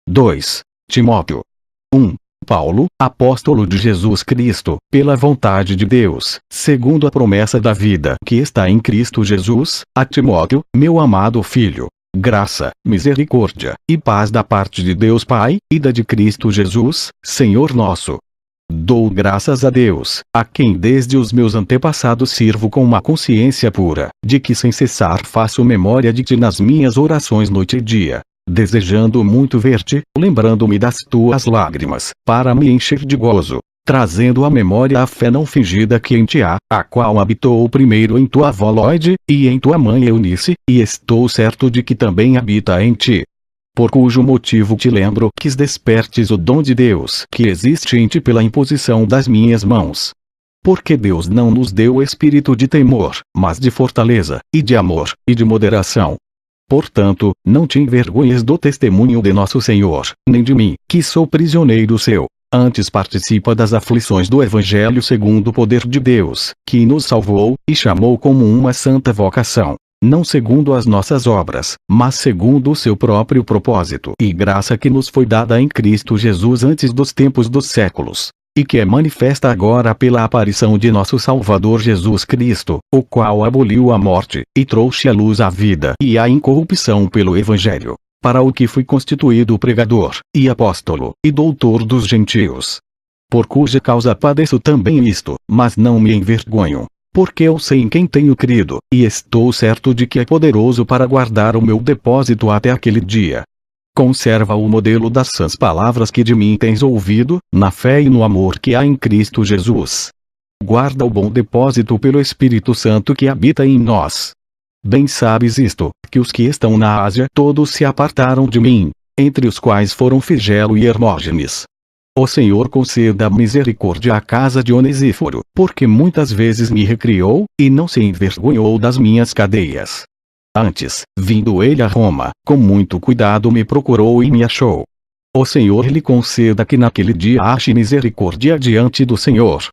2 Timóteo 1. Paulo, apóstolo de Jesus Cristo, pela vontade de Deus, segundo a promessa da vida que está em Cristo Jesus, a Timóteo, meu amado filho. Graça, misericórdia e paz da parte de Deus Pai, e da de Cristo Jesus, Senhor nosso. Dou graças a Deus, a quem desde os meus antepassados sirvo com uma consciência pura, de que sem cessar faço memória de ti nas minhas orações noite e dia, desejando muito ver-te, lembrando-me das tuas lágrimas, para me encher de gozo, trazendo à memória a fé não fingida que em ti há, a qual habitou primeiro em tua avó Lóide, e em tua mãe Eunice, e estou certo de que também habita em ti. Por cujo motivo te lembro que despertes o dom de Deus que existe em ti pela imposição das minhas mãos. Porque Deus não nos deu o espírito de temor, mas de fortaleza, e de amor, e de moderação. Portanto, não te envergonhes do testemunho de nosso Senhor, nem de mim, que sou prisioneiro seu. Antes participa das aflições do Evangelho segundo o poder de Deus, que nos salvou, e chamou como uma santa vocação. Não segundo as nossas obras, mas segundo o seu próprio propósito e graça que nos foi dada em Cristo Jesus antes dos tempos dos séculos, e que é manifesta agora pela aparição de nosso Salvador Jesus Cristo, o qual aboliu a morte, e trouxe à luz a vida e a incorrupção pelo Evangelho, para o que fui constituído pregador, e apóstolo, e doutor dos gentios. Por cuja causa padeço também isto, mas não me envergonho. Porque eu sei em quem tenho crido, e estou certo de que é poderoso para guardar o meu depósito até aquele dia. Conserva o modelo das sãs palavras que de mim tens ouvido, na fé e no amor que há em Cristo Jesus. Guarda o bom depósito pelo Espírito Santo que habita em nós. Bem sabes isto, que os que estão na Ásia todos se apartaram de mim, entre os quais foram Figelo e Hermógenes. O Senhor conceda misericórdia à casa de Onesíforo, porque muitas vezes me recriou, e não se envergonhou das minhas cadeias. Antes, vindo ele a Roma, com muito cuidado me procurou e me achou. O Senhor lhe conceda que naquele dia ache misericórdia diante do Senhor.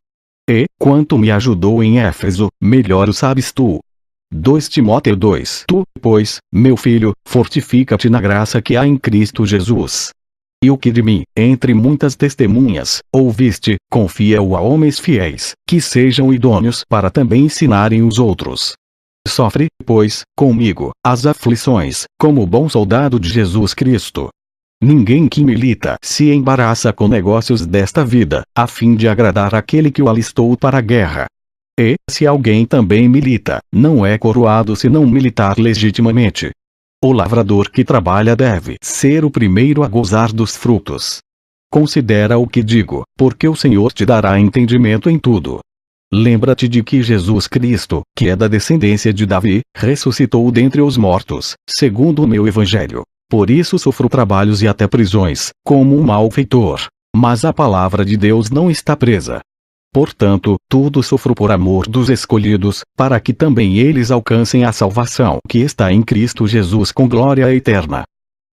E, quanto me ajudou em Éfeso, melhor o sabes tu. 2 Timóteo 2. Tu, pois, meu filho, fortifica-te na graça que há em Cristo Jesus. E o que de mim, entre muitas testemunhas, ouviste, confia-o a homens fiéis, que sejam idôneos para também ensinarem os outros. Sofre, pois, comigo, as aflições, como bom soldado de Jesus Cristo. Ninguém que milita se embaraça com negócios desta vida, a fim de agradar aquele que o alistou para a guerra. E, se alguém também milita, não é coroado se não militar legitimamente. O lavrador que trabalha deve ser o primeiro a gozar dos frutos. Considera o que digo, porque o Senhor te dará entendimento em tudo. Lembra-te de que Jesus Cristo, que é da descendência de Davi, ressuscitou dentre os mortos, segundo o meu Evangelho. Por isso sofro trabalhos e até prisões, como um malfeitor. Mas a palavra de Deus não está presa. Portanto, tudo sofro por amor dos escolhidos, para que também eles alcancem a salvação que está em Cristo Jesus com glória eterna.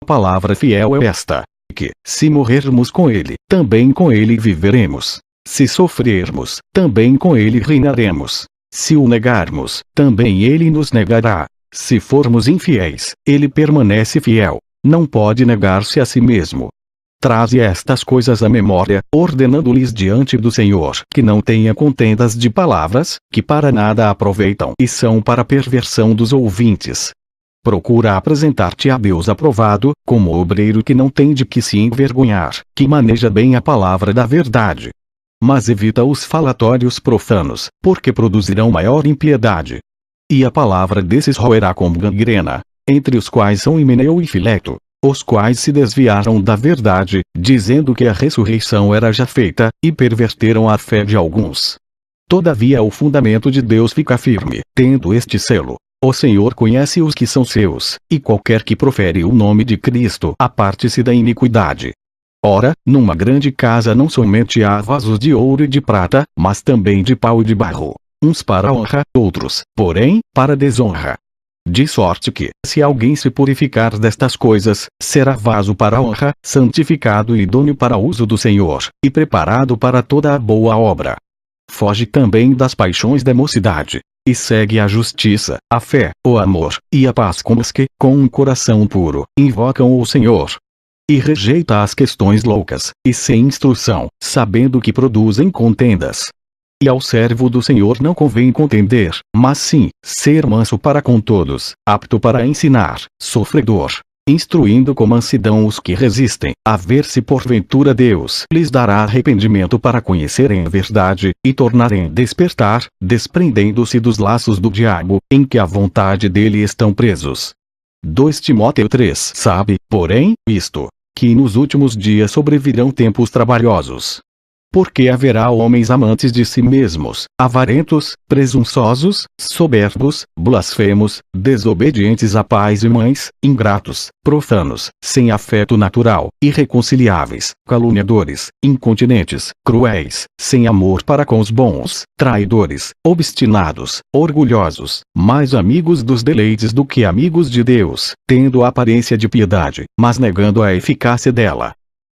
A palavra fiel é esta, que, se morrermos com ele, também com ele viveremos. Se sofrermos, também com ele reinaremos. Se o negarmos, também ele nos negará. Se formos infiéis, ele permanece fiel. Não pode negar-se a si mesmo. Traze estas coisas à memória, ordenando-lhes diante do Senhor que não tenha contendas de palavras, que para nada aproveitam e são para a perversão dos ouvintes. Procura apresentar-te a Deus aprovado, como obreiro que não tem de que se envergonhar, que maneja bem a palavra da verdade. Mas evita os falatórios profanos, porque produzirão maior impiedade. E a palavra desses roerá como gangrena, entre os quais são Himeneu e Fileto, os quais se desviaram da verdade, dizendo que a ressurreição era já feita, e perverteram a fé de alguns. Todavia o fundamento de Deus fica firme, tendo este selo. O Senhor conhece os que são seus, e qualquer que profere o nome de Cristo aparte-se da iniquidade. Ora, numa grande casa não somente há vasos de ouro e de prata, mas também de pau e de barro, uns para a honra, outros, porém, para a desonra. De sorte que, se alguém se purificar destas coisas, será vaso para a honra, santificado e idôneo para o uso do Senhor, e preparado para toda a boa obra. Foge também das paixões da mocidade, e segue a justiça, a fé, o amor, e a paz com os que, com um coração puro, invocam o Senhor. E rejeita as questões loucas, e sem instrução, sabendo que produzem contendas. E ao servo do Senhor não convém contender, mas sim, ser manso para com todos, apto para ensinar, sofredor, instruindo com mansidão os que resistem, a ver se porventura Deus lhes dará arrependimento para conhecerem a verdade, e tornarem a despertar, desprendendo-se dos laços do diabo, em que a vontade dele estão presos. 2 Timóteo 3 Sabe, porém, isto, que nos últimos dias sobrevirão tempos trabalhosos. Porque haverá homens amantes de si mesmos, avarentos, presunçosos, soberbos, blasfemos, desobedientes a pais e mães, ingratos, profanos, sem afeto natural, irreconciliáveis, caluniadores, incontinentes, cruéis, sem amor para com os bons, traidores, obstinados, orgulhosos, mais amigos dos deleites do que amigos de Deus, tendo a aparência de piedade, mas negando a eficácia dela.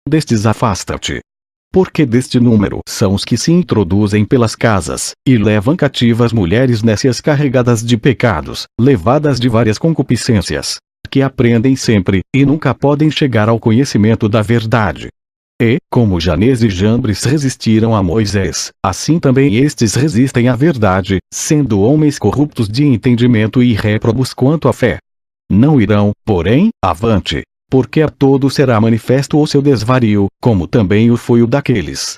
Destes afasta-te. Porque deste número são os que se introduzem pelas casas, e levam cativas mulheres nécias carregadas de pecados, levadas de várias concupiscências, que aprendem sempre, e nunca podem chegar ao conhecimento da verdade. E, como Janés e Jambres resistiram a Moisés, assim também estes resistem à verdade, sendo homens corruptos de entendimento e réprobos quanto à fé. Não irão, porém, avante. Porque a todos será manifesto o seu desvario, como também o foi o daqueles.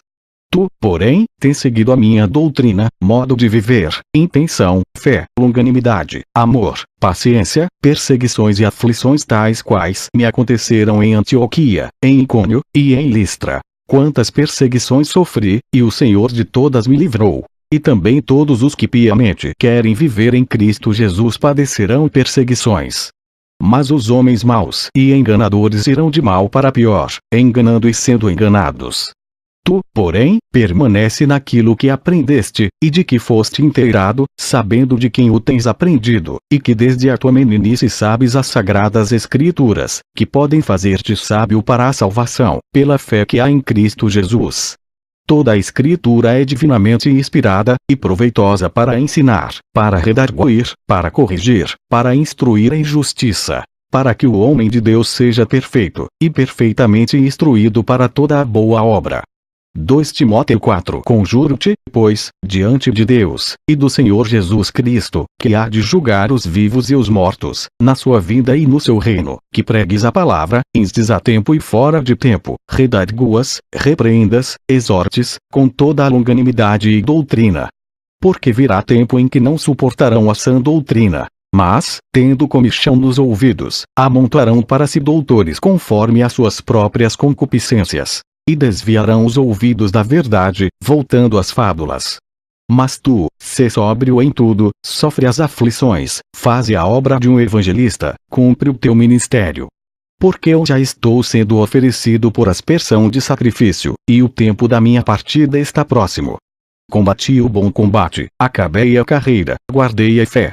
Tu, porém, tens seguido a minha doutrina, modo de viver, intenção, fé, longanimidade, amor, paciência, perseguições e aflições tais quais me aconteceram em Antioquia, em Icônio, e em Listra. Quantas perseguições sofri, e o Senhor de todas me livrou. E também todos os que piamente querem viver em Cristo Jesus padecerão perseguições. Mas os homens maus e enganadores irão de mal para pior, enganando e sendo enganados. Tu, porém, permanece naquilo que aprendeste, e de que foste inteirado, sabendo de quem o tens aprendido, e que desde a tua meninice sabes as sagradas Escrituras, que podem fazer-te sábio para a salvação, pela fé que há em Cristo Jesus. Toda a Escritura é divinamente inspirada, e proveitosa para ensinar, para redarguir, para corrigir, para instruir em justiça, para que o homem de Deus seja perfeito, e perfeitamente instruído para toda a boa obra. 2 Timóteo 4 Conjuro-te, pois, diante de Deus, e do Senhor Jesus Cristo, que há de julgar os vivos e os mortos, na sua vinda e no seu reino, que pregues a palavra, instes a tempo e fora de tempo, redarguas, repreendas, exortes, com toda a longanimidade e doutrina. Porque virá tempo em que não suportarão a sã doutrina, mas, tendo comichão nos ouvidos, amontoarão para si doutores conforme as suas próprias concupiscências. E desviarão os ouvidos da verdade, voltando às fábulas. Mas tu, sê sóbrio em tudo, sofre as aflições, faze a obra de um evangelista, cumpre o teu ministério. Porque eu já estou sendo oferecido por aspersão de sacrifício, e o tempo da minha partida está próximo. Combati o bom combate, acabei a carreira, guardei a fé.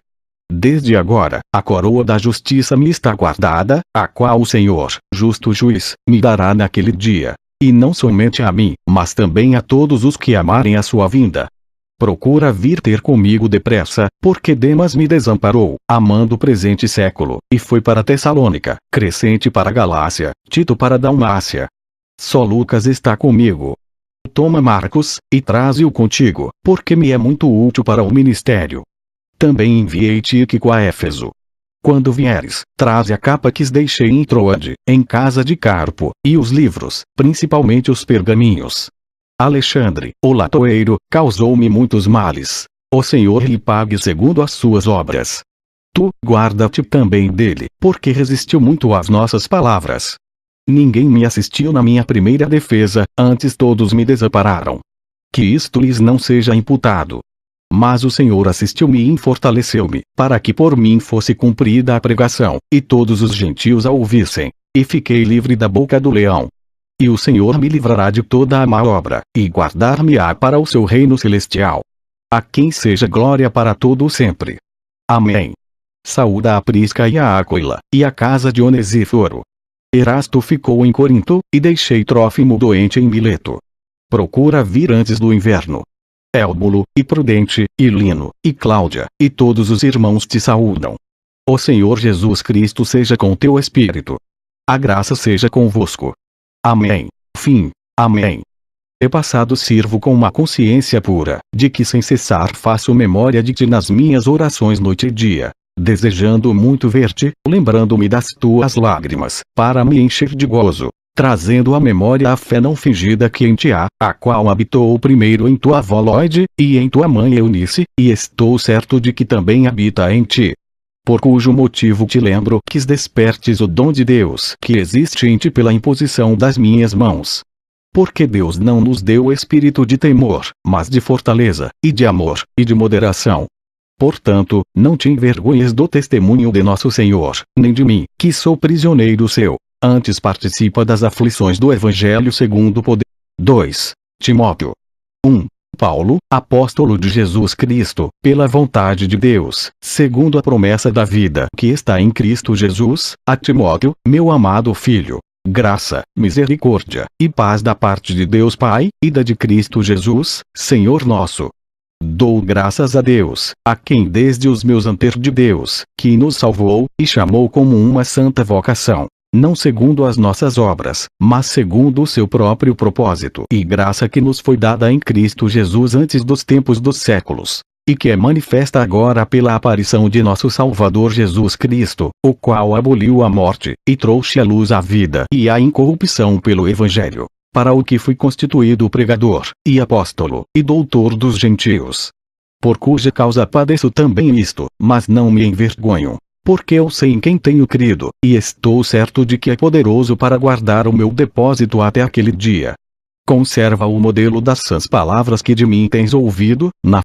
Desde agora, a coroa da justiça me está guardada, a qual o Senhor, justo juiz, me dará naquele dia. E não somente a mim, mas também a todos os que amarem a sua vinda. Procura vir ter comigo depressa, porque Demas me desamparou, amando o presente século, e foi para Tessalônica, Crescente para Galácia, Tito para Dalmácia. Só Lucas está comigo. Toma Marcos, e traze-o contigo, porque me é muito útil para o ministério. Também enviei Tíquico a Éfeso. Quando vieres, traze a capa que deixei em Troade, em casa de Carpo, e os livros, principalmente os pergaminhos. Alexandre, o latoeiro, causou-me muitos males. O Senhor lhe pague segundo as suas obras. Tu, guarda-te também dele, porque resistiu muito às nossas palavras. Ninguém me assistiu na minha primeira defesa, antes todos me desampararam. Que isto lhes não seja imputado. Mas o Senhor assistiu-me e fortaleceu-me, para que por mim fosse cumprida a pregação, e todos os gentios a ouvissem, e fiquei livre da boca do leão. E o Senhor me livrará de toda a má obra, e guardar-me-á para o seu reino celestial. A quem seja glória para todo o sempre. Amém. Saúda a Prisca e a Áquila, e a casa de Onesíforo. Erasto ficou em Corinto, e deixei Trófimo doente em Mileto. Procura vir antes do inverno. Élbulo, e Prudente, e Lino, e Cláudia, e todos os irmãos te saúdam. O Senhor Jesus Cristo seja com teu espírito. A graça seja convosco. Amém. Fim. Amém. E passado sirvo com uma consciência pura, de que sem cessar faço memória de ti nas minhas orações noite e dia, desejando muito ver-te, lembrando-me das tuas lágrimas, para me encher de gozo, trazendo à memória a fé não fingida que em ti há, a qual habitou primeiro em tua avó Lloyd, e em tua mãe Eunice, e estou certo de que também habita em ti. Por cujo motivo te lembro que despertes o dom de Deus que existe em ti pela imposição das minhas mãos. Porque Deus não nos deu o espírito de temor, mas de fortaleza, e de amor, e de moderação. Portanto, não te envergonhes do testemunho de nosso Senhor, nem de mim, que sou prisioneiro seu. Antes participa das aflições do Evangelho segundo o poder. 2. Timóteo. 1. Paulo, apóstolo de Jesus Cristo, pela vontade de Deus, segundo a promessa da vida que está em Cristo Jesus, a Timóteo, meu amado filho. Graça, misericórdia, e paz da parte de Deus Pai, e da de Cristo Jesus, Senhor nosso. Dou graças a Deus, a quem desde os meus antes de Deus, que nos salvou, e chamou como uma santa vocação, não segundo as nossas obras, mas segundo o seu próprio propósito e graça que nos foi dada em Cristo Jesus antes dos tempos dos séculos, e que é manifesta agora pela aparição de nosso Salvador Jesus Cristo, o qual aboliu a morte, e trouxe à luz a vida e a incorrupção pelo Evangelho, para o que fui constituído pregador, e apóstolo, e doutor dos gentios. Por cuja causa padeço também isto, mas não me envergonho, porque eu sei em quem tenho crido, e estou certo de que é poderoso para guardar o meu depósito até aquele dia. Conserva o modelo das sãs palavras que de mim tens ouvido, na